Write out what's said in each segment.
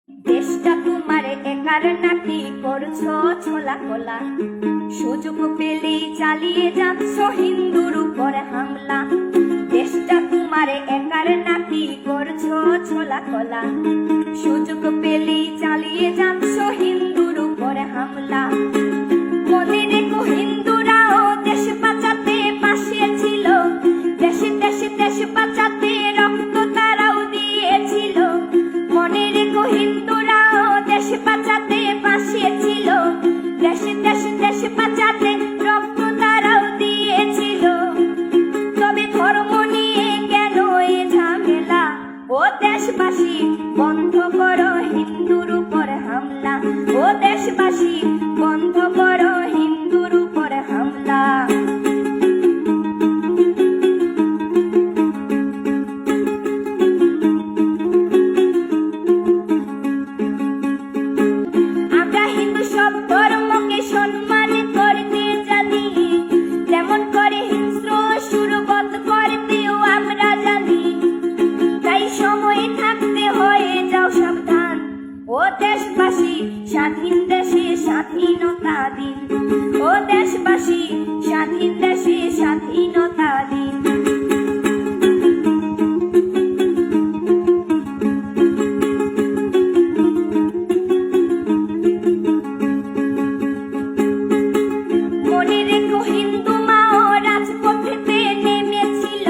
দেশটা তোমার একার নাকি করছো ছোলা খোলা, সুযোগ পেলেই চালিয়ে যাচ্ছ হিন্দুর উপর হামলা। দেশটা তোমার একার নাকি করছো ছোলা খোলা, সুযোগ পেলেই চালিয়ে যাচ্ছ হিন্দুর উপর হামলা। মনে রেখো হিন্দুরাও দেশ বাঁচাতে পাশে ছিল, দেশে দেশে দেশ বাঁচাতে রক্ত তারাও দিয়েছিল। মনে রেখো হিন্দুরাও দেশ বাঁচাতে পাশে ছিল, দেশে দেশে দেশ বাঁচাতে রক্ত তারাও দিয়েছিল। তবে ধর্ম নিয়ে কেন এ ঝামেলা? ও দেশবাসী বন্ধ করো হিন্দুর উপর হামলা, ও দেশবাসী বন্ধ করো হিন্দুর উপর হামলা। আমরা হিন্দু সব ধর্মকে সম্মান করতে জানি, যেমন করে হিংস্র সুরবধ করতেও আমরা জানি। তাই সময় থাকতে হয়ে যাও সাবধান, ও দেশবাসী স্বাধীন দেশে স্বাধীনতা দিন, ও দেশবাসী স্বাধীন দেশে স্বাধীনতা দিন। মনে রেখো হিন্দু মাও রাজপথেতে নেমেছিল,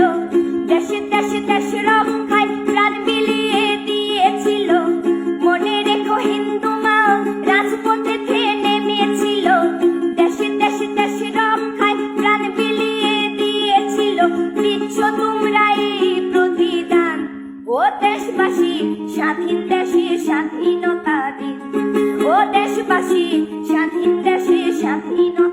দেশে দেশে দেশ রক্ষায় প্রাণ বিলিয়ে দিয়েছিল। মনে রেখো হিন্দু মাও রাজপথেতে নেমেছিল, দেশে দেশে দেশ রক্ষায় প্রাণ বিলিয়ে দিয়েছিল। দিচ্ছ তোমরা এই প্রতিদান, ও দেশবাসী স্বাধীন দেশে স্বাধীনতা দিন, ও দেশবাসী স্বাধীন দেশে স্বাধীনতা